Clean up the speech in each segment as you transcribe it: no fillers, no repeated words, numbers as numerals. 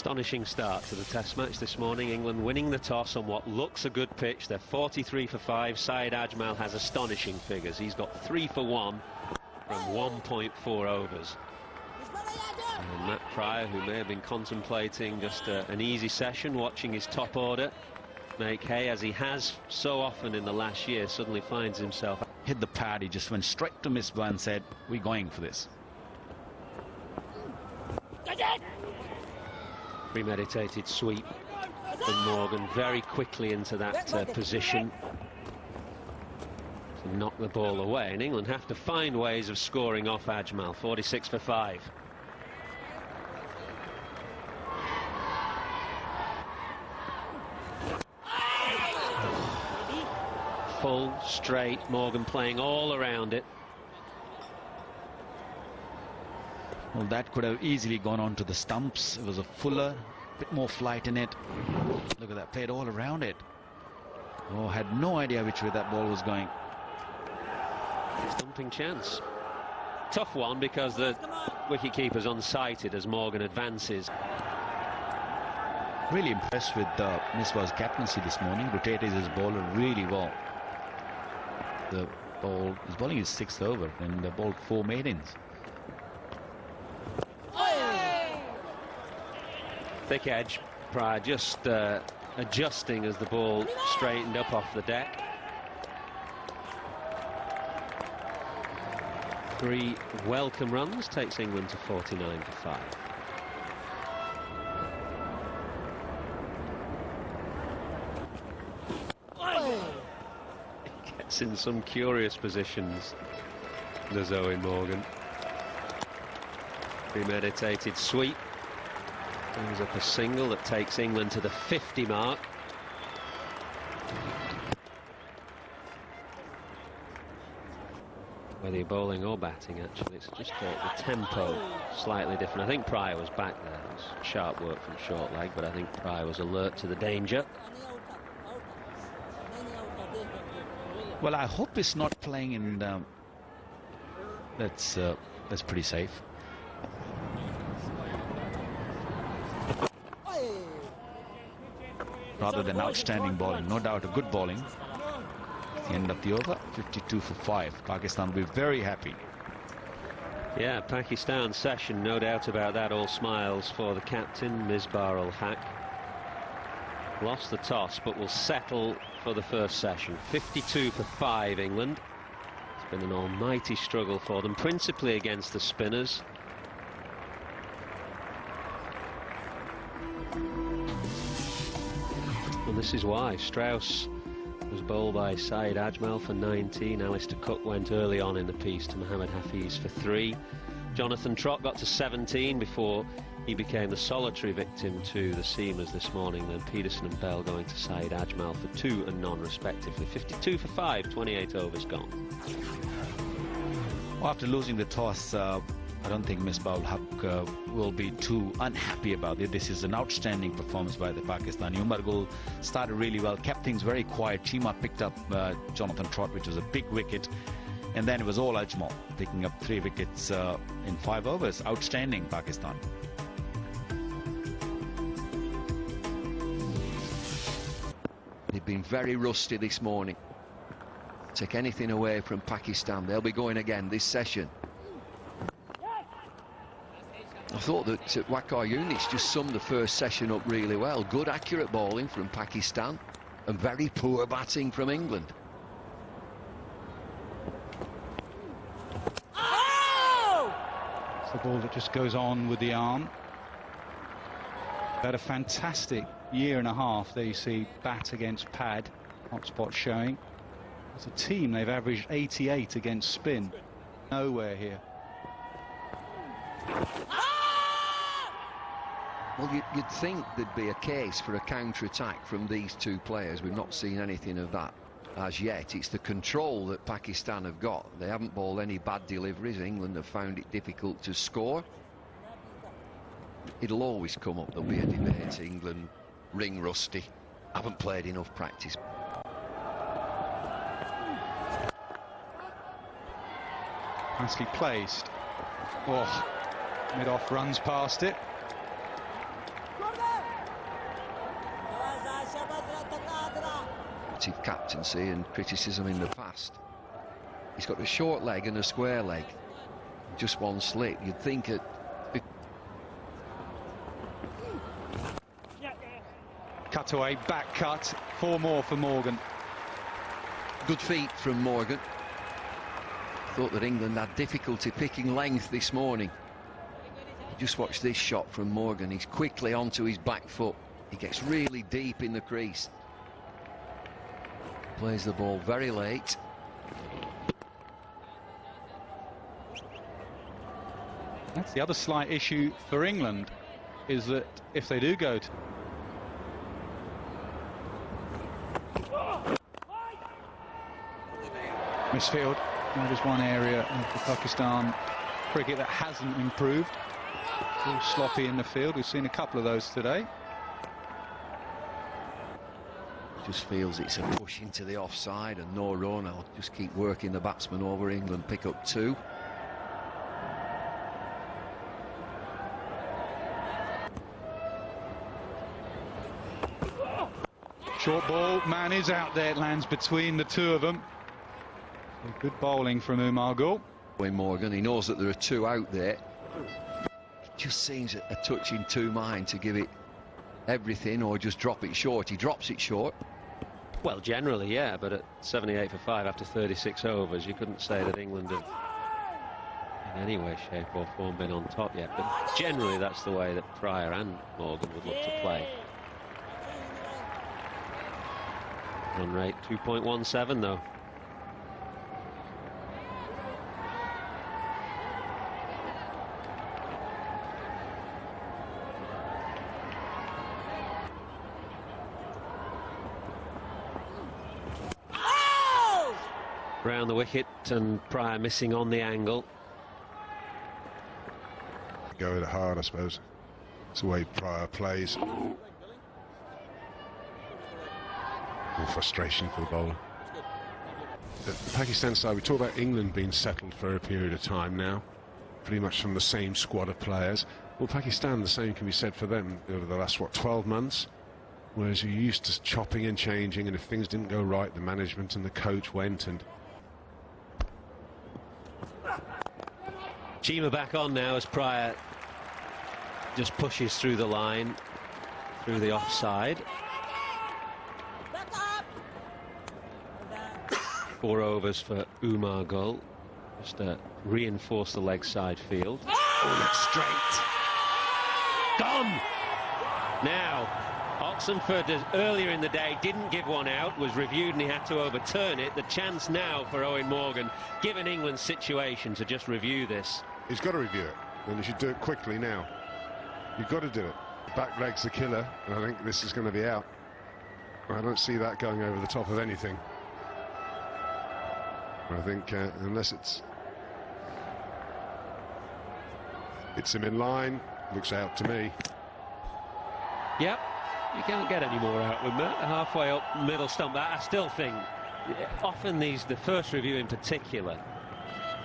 Astonishing start to the Test match this morning. England winning the toss on what looks a good pitch. They're 43 for 5. Saeed Ajmal has astonishing figures. He's got 3 for 1 from 1.4 overs. And Matt Pryor, who may have been contemplating just an easy session, watching his top order make hay, as he has so often in the last year, suddenly finds himself. Hit the pad, he just went straight to Misbah and said, we're going for this. Premeditated sweep from Morgan, very quickly into that position to knock the ball away, and England have to find ways of scoring off Ajmal. 46 for 5. Full, straight, Morgan playing all around it. Well, that could have easily gone on to the stumps. It was a fuller, bit more flight in it. Look at that, played all around it. Oh, had no idea which way that ball was going. Stumping chance. Tough one because the wicketkeeper's unsighted as Morgan advances. Really impressed with Misbah's captaincy this morning. Rotated his bowler really well. The ball, his bowling is 6th over and the ball 4 maidens. Thick edge, Pryor just adjusting as the ball straightened up off the deck. 3 welcome runs takes England to 49 for 5. Gets in some curious positions, does Eoin Morgan. Premeditated sweep. Brings up a single that takes England to the 50 mark. Whether you're bowling or batting, actually, it's just the tempo slightly different. I think Pryor was back there. It was sharp work from short leg, but I think Pryor was alert to the danger. Well, I hope it's not playing in. That's pretty safe. Rather than outstanding bowling, no doubt a good bowling. At the end of the over, 52 for 5. Pakistan will be very happy. Yeah, Pakistan session, no doubt about that. All smiles for the captain, Misbah-ul Haq. Lost the toss, but will settle for the first session. 52 for 5, England. It's been an almighty struggle for them, principally against the spinners. And this is why. Strauss was bowled by Saeed Ajmal for 19. Alistair Cook went early on in the piece to Mohammad Hafiz for 3. Jonathan Trott got to 17 before he became the solitary victim to the seamers this morning. Then Peterson and Bell going to Saeed Ajmal for 2 and none respectively. 52 for 5, 28 overs gone. Well, after losing the toss, I don't think Misbah-ul Haq will be too unhappy about it. This is an outstanding performance by the Pakistani. Umar Gul started really well, kept things very quiet. Cheema picked up Jonathan Trott, which was a big wicket. And then it was all Ajmal, picking up 3 wickets in 5 overs. Outstanding, Pakistan. They've been very rusty this morning. Take anything away from Pakistan, they'll be going again this session. I thought that Waqar Younis just summed the first session up really well. Good, accurate bowling from Pakistan and very poor batting from England. It's the ball that just goes on with the arm. Had a fantastic year and a half. There you see bat against pad, hotspot showing. As a team, they've averaged 88 against spin. Nowhere here. Well, you'd think there'd be a case for a counter-attack from these 2 players. We've not seen anything of that as yet. It's the control that Pakistan have got. They haven't bowled any bad deliveries. England have found it difficult to score. It'll always come up. There'll be a debate. England ring rusty, haven't played enough practice. Nicely placed. Oh, mid-off runs past it. constructive captaincy and criticism in the past. He's got a short leg and a square leg. Just one slip. You'd think it. Cutaway, back cut. 4 more for Morgan. Good feet from Morgan. Thought that England had difficulty picking length this morning. Just watch this shot from Morgan. He's quickly onto his back foot. He gets really deep in the crease. Plays the ball very late. That's the other slight issue for England, is that if they do go to misfield, that is one area of the Pakistan cricket that hasn't improved. All sloppy in the field. We've seen a couple of those today. Just feels it's a push into the offside and no run. I'll just keep working the batsman over. England pick up 2. Short ball, man is out there, it lands between the two of them. So good bowling from Umar Gul. Morgan, he knows that there are 2 out there. Just seems a touch in 2 minds to give it everything or just drop it short. He drops it short. Well, generally, yeah, but at 78 for 5 after 36 overs, you couldn't say that England have in any way, shape or form been on top yet. But generally, that's the way that Pryor and Morgan would look to play. Run rate 2.17 though. Round the wicket and Pryor missing on the angle. Go at it hard, I suppose. It's the way Pryor plays. And frustration for the bowler. The Pakistan side, we talk about England being settled for a period of time now, pretty much from the same squad of players. Well, Pakistan, the same can be said for them over the last, what, 12 months? Whereas you're used to chopping and changing, and if things didn't go right, the management and the coach went and... Chima back on now as Pryor just pushes through the line, through the offside. 4 overs for Umar Gul, just to reinforce the leg side field. Oh, that's straight. Gone! Now, Oxenford earlier in the day didn't give one out, was reviewed and he had to overturn it. The chance now for Eoin Morgan, given England's situation, to just review this. He's got to review it, and he should do it quickly now. You've got to do it. The back leg's the killer, and I think this is going to be out. I don't see that going over the top of anything. I think unless it's him in line, looks out to me. Yep, you can't get any more out with that. Halfway up middle stump. I still think often the first review in particular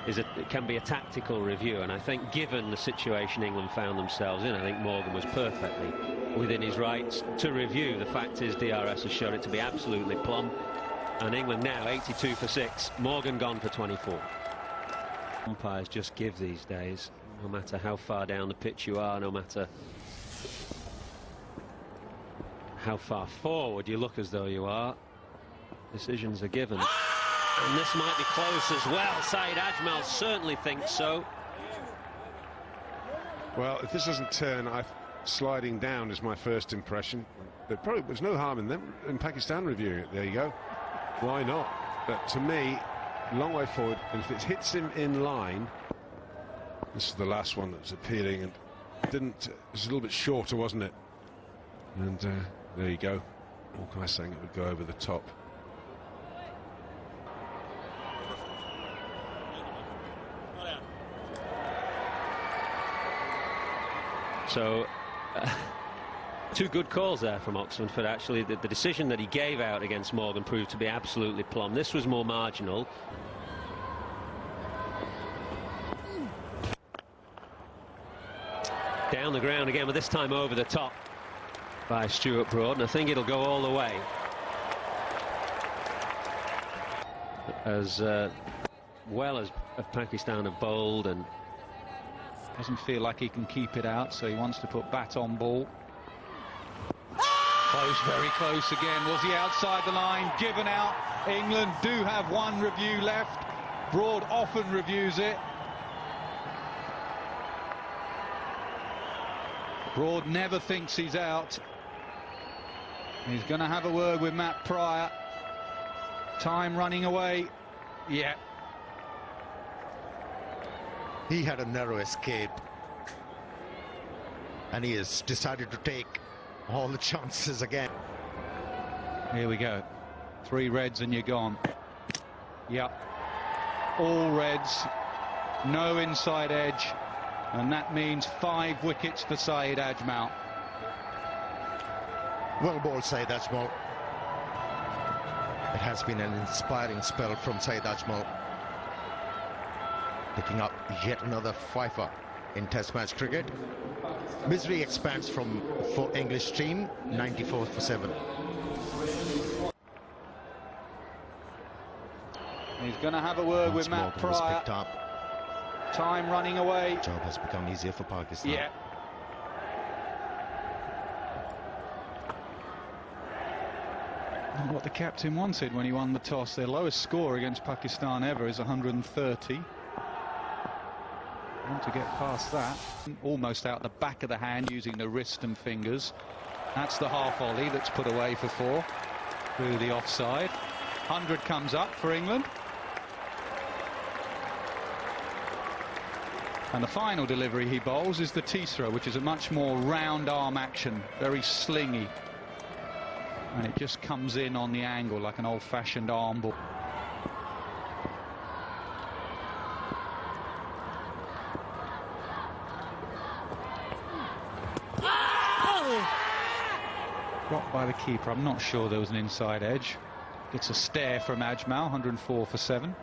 it can be a tactical review, and I think given the situation England found themselves in, I think Morgan was perfectly within his rights to review. The fact is DRS has shown it to be absolutely plumb, and England now 82 for 6, Morgan gone for 24. Umpires just give these days, no matter how far down the pitch you are, no matter how far forward you look as though you are, decisions are given. And this might be close as well. Saeed Ajmal certainly thinks so. Well, if this doesn't turn, sliding down is my first impression. There probably was no harm in them in Pakistan reviewing it. There you go. Why not? But to me, long way forward, and if it hits him in line, this is the last one that was appealing and didn't. It was a little bit shorter, wasn't it? And there you go. What can I say? It would go over the top. So, 2 good calls there from Oxenford, actually. The decision that he gave out against Morgan proved to be absolutely plumb. This was more marginal. Down the ground again, but this time over the top by Stuart Broad, and I think it'll go all the way. as well as Pakistan have bowled, and doesn't feel like he can keep it out, so he wants to put bat on ball. Close, very close again. Was he outside the line? Given out. England do have one review left. Broad often reviews it. Broad never thinks he's out. He's going to have a word with Matt Pryor. Time running away. Yeah. He had a narrow escape, and he has decided to take all the chances again. Here we go. 3 reds and you're gone. Yep. All reds. No inside edge. And that means 5 wickets for Saeed Ajmal. Well bowled, Saeed Ajmal. It has been an inspiring spell from Saeed Ajmal, picking up yet another fifer in Test match cricket. Misery expands for English team, 94 for 7. He's going to have a word with Matt Pryor. Picked up. Time running away. Job has become easier for Pakistan. Yeah. And what the captain wanted when he won the toss. Their lowest score against Pakistan ever is 130. Want to get past that. Almost out the back of the hand using the wrist and fingers. That's the half volley that's put away for 4 through the offside. 100 comes up for England. And the final delivery he bowls is the Tisra, which is a much more round arm action, very slingy. And it just comes in on the angle like an old-fashioned arm ball. Blocked by the keeper. I'm not sure there was an inside edge. Gets a stare from Ajmal, 104 for 7.